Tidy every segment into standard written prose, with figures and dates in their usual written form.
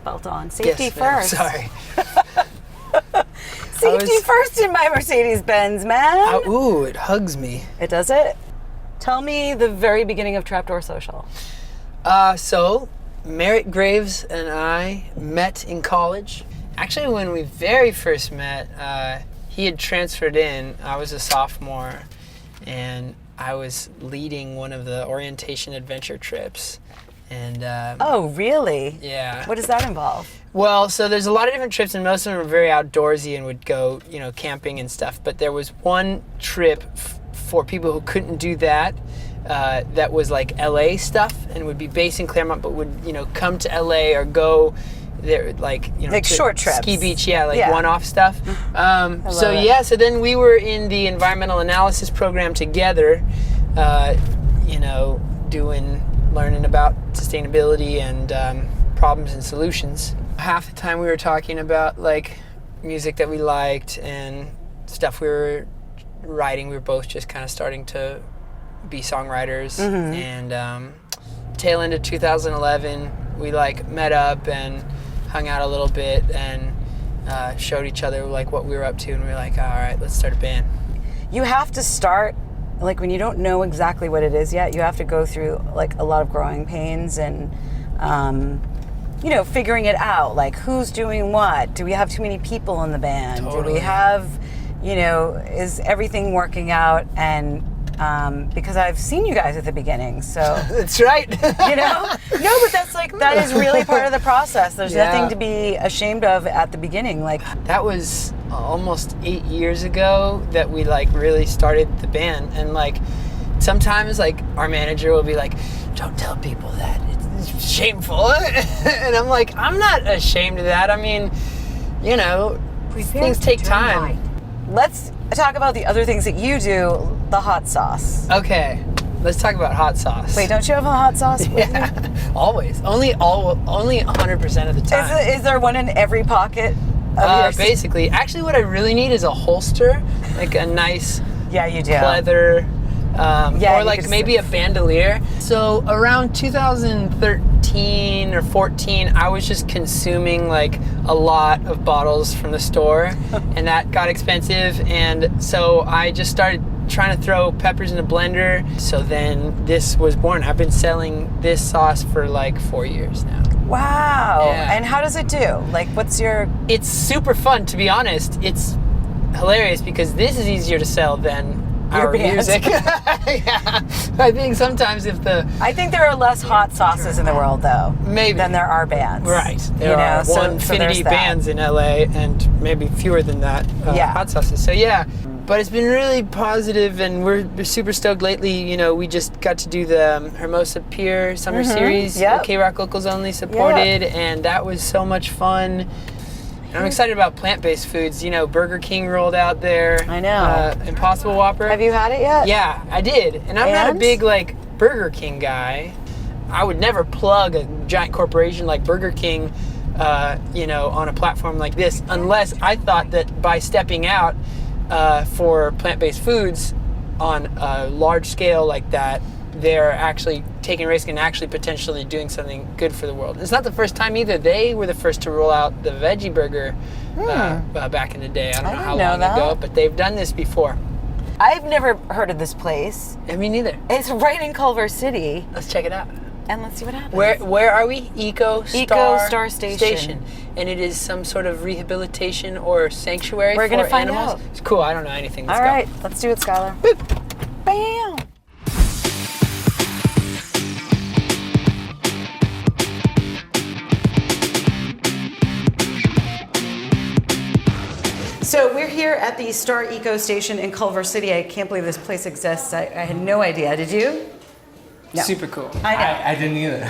seatbelt on. Safety Yes, ma'am, first. sorry. Safety first in my Mercedes-Benz, man. Ooh, it hugs me. It does it? Tell me the very beginning of Trapdoor Social. So, Merritt Graves and I met in college. Actually, when we very first met, he had transferred in. I was a sophomore, and I was leading one of the orientation adventure trips. And Oh, really? yeah. What does that involve? Well, so there's a lot of different trips, and most of them are very outdoorsy and would go, camping and stuff. But there was one trip for people who couldn't do that, that was like LA stuff, and would be based in Claremont, but would come to LA or go there, like short trips, ski beach, one-off stuff. So then we were in the environmental analysis program together, learning about sustainability and problems and solutions. Half the time we were talking about like music that we liked and stuff we were writing. We were both just kind of starting to be songwriters. And tail end of 2011, we like met up and hung out a little bit and showed each other like what we were up to, and we were like, all right, let's start a band. You have to start, like when you don't know exactly what it is yet, you have to go through like a lot of growing pains and figuring it out, like who's doing what. Do we have too many people in the band? Totally. Do we have, is everything working out? And because I've seen you guys at the beginning, so that's right. No, but that is really part of the process. There's nothing to be ashamed of at the beginning. Like that was almost 8 years ago that we like really started the band, and like sometimes like our manager will be like, don't tell people that, it's shameful. And I'm like, I'm not ashamed of that. I mean, things take time. Let's talk about the other things that you do, the hot sauce. Okay, let's talk about hot sauce. Wait, don't you have a hot sauce with you? Always. Only 100% of the time. Is there one in every pocket of your basically. Actually, what I really need is a holster, like a nice leather, or like maybe a bandolier. So around 2013 or 14, I was just consuming like a lot of bottles from the store, and that got expensive, and so I just started trying to throw peppers in a blender. So then this was born. I've been selling this sauce for like 4 years now. Wow. Yeah. And how does it do? Like, It's super fun, to be honest. It's hilarious because this is easier to sell than our music. Yeah. I think sometimes I think there are less hot sauces in the world, though. Maybe. Than there are bands. Right. There are infinity bands in LA, and maybe fewer than that hot sauces. So yeah. But it's been really positive, and we're super stoked lately. We just got to do the Hermosa Pier Summer Series, KROQ Locals Only supported, and that was so much fun. And I'm excited about plant-based foods. Burger King rolled out there. I know. Impossible Whopper. Have you had it yet? Yeah, I did. And I'm not a big Burger King guy. I would never plug a giant corporation like Burger King, on a platform like this, unless I thought that by stepping out for plant-based foods on a large scale like that, they're actually taking risk and actually potentially doing something good for the world. It's not the first time either. They were the first to roll out the veggie burger back in the day. I don't know how long ago, but they've done this before. I've never heard of this place. Me neither. It's right in Culver City. Let's check it out. And let's see what happens. Where are we? Eco Star Station. And it is some sort of rehabilitation or sanctuary We're gonna for find animals. out. It's cool. I don't know anything. All right, let's do it, Skylar. Boop. Bam. So we're here at the Star Eco Station in Culver City. I can't believe this place exists. I had no idea. Did you? No. Super cool. I know. I didn't either.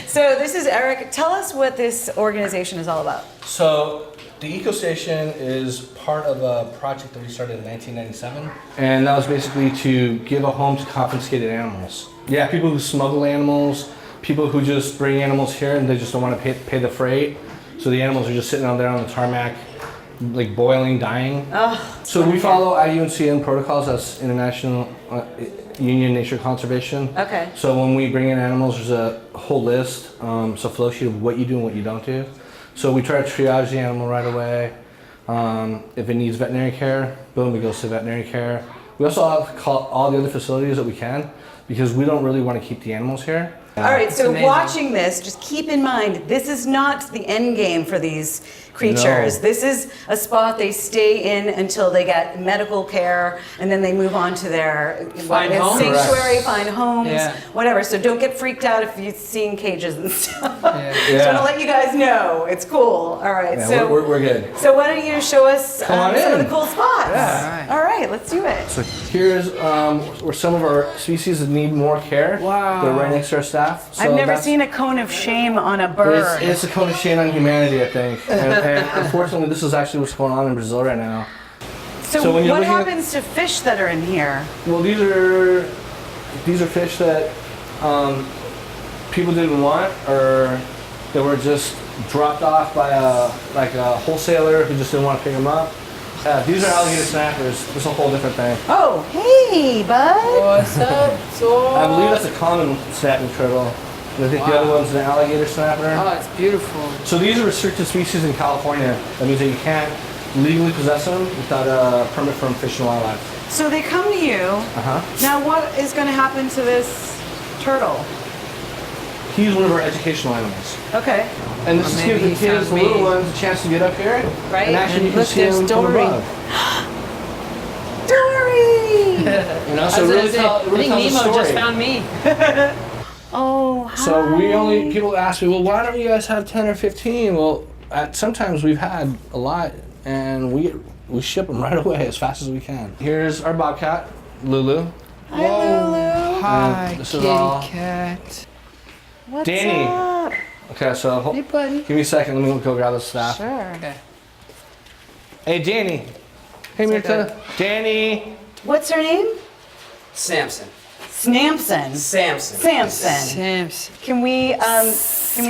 So this is Eric. Tell us what this organization is all about. So the Eco Station is part of a project that we started in 1997. And that was basically to give a home to confiscated animals. Yeah, people who smuggle animals, people who just bring animals here and they just don't want to pay the freight. So the animals are just sitting out there on the tarmac, like boiling, dying. Oh, so we follow IUCN protocols, that's international Union Nature Conservation. Okay. So when we bring in animals, there's a whole list, so flow sheet of what you do and what you don't do. So we try to triage the animal right away. If it needs veterinary care, boom, it goes to veterinary care. We also have to call all the other facilities that we can because we don't really want to keep the animals here. All right, so amazing. watching this, just keep in mind, this is not the end game for these creatures. No. This is a spot they stay in until they get medical care, and then they move on to their Find homes? sanctuary, find homes, Yeah. whatever. So don't get freaked out if you've seen cages and stuff. Yeah. Just want to let you guys know, it's cool. All right, Yeah, so we're good. So why don't you show us Come on some of in. the cool spots? Yeah. All right, let's do it. So here's where some of our species that need more care. Wow. They're right next to our staff. So I've never that's- seen a cone of shame on a bird. It's a cone of shame on humanity, I think. And unfortunately, this is actually what's going on in Brazil right now. So when you're what looking at- happens to fish that are in here? Well, these are fish that people didn't want, or they were just dropped off by a wholesaler who just didn't want to pick them up. These are alligator snappers. This is a whole different thing. Oh, hey, bud. What's up? So I believe that's a common snapping turtle. And I think the other one's an alligator snapper. Oh, it's beautiful. So these are restricted species in California. That means that you can't legally possess them without a permit from Fish and Wildlife. So they come to you. Now, what is going to happen to this turtle? He's one of our educational animals. Okay. And this Or maybe gives the he kids, the found little me. ones, a chance to get up here. Right. And actually And you can look, see there's them from Dory. above. Dory! You know, I so was really gonna say, tell, I really think tells a Nemo story. just found me. Oh, hi. So people ask me, well, why don't you guys have 10 or 15? Well, sometimes we've had a lot, and we ship them right away as fast as we can. Here's our bobcat, Lulu. Hi, Lulu. Hi, this is kitty all- cat. What's Danny. up? Okay, so Hey, buddy. give me a second. Let me go grab the staff. Sure. Okay. Hey, Danny. Hey, Mirta. Danny. What's her name? Samson. Snampson. Samson. Samson. Samson. Can we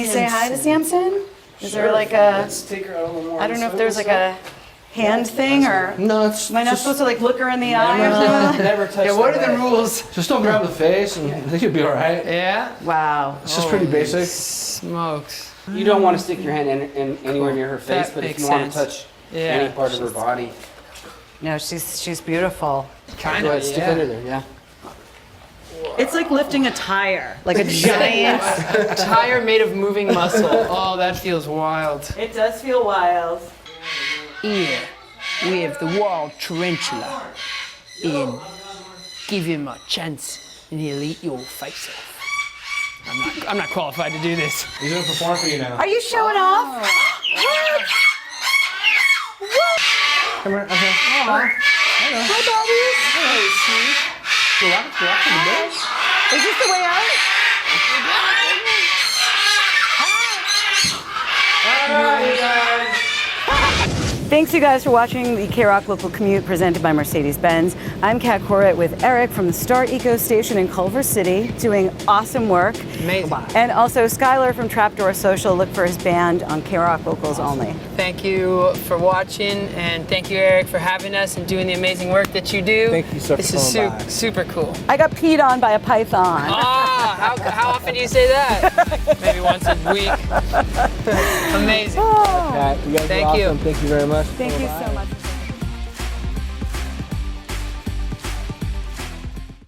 say hi to Samson? Is there like a, Let's take her out a little more. I don't know if there's like a hand thing or, No, it's am I not just, supposed to like look her in the eye or something? Never touch Yeah, what that are the leg. rules? just don't grab the face, and I think you'll be all right. Yeah. Wow. It's just pretty basic. Smokes. You don't want to stick your hand in anywhere near her face, That but if makes you want to sense. touch Yeah. any part of her body, No, she's beautiful. Kind go of. ahead, stick Yeah. under there. Yeah. It's like lifting a tire, like a giant. Tire made of moving muscle. Oh, that feels wild. It does feel wild. Here, we have the wild tarantula. And give him a chance, and he'll eat your face off. I'm not qualified to do this. He's gonna perform for you now. Are you showing off? Come here. Okay. Hi, buddies. Is this the way out? Thanks, you guys, for watching the KROQ Local Commute presented by Mercedes-Benz. I'm Kat Corbett with Eric from the Star Eco Station in Culver City, doing awesome work. Amazing. And also Skylar from Trapdoor Social. Look for his band on KROQ Locals Only. Thank you for watching, and thank you, Eric, for having us and doing the amazing work that you do. Thank you so This much is for coming by. super cool. I got peed on by a python. Ah, how often do you say that? Maybe once a week. Amazing. Kat, you guys Thank are you. awesome. Thank you very much. Thank you so much.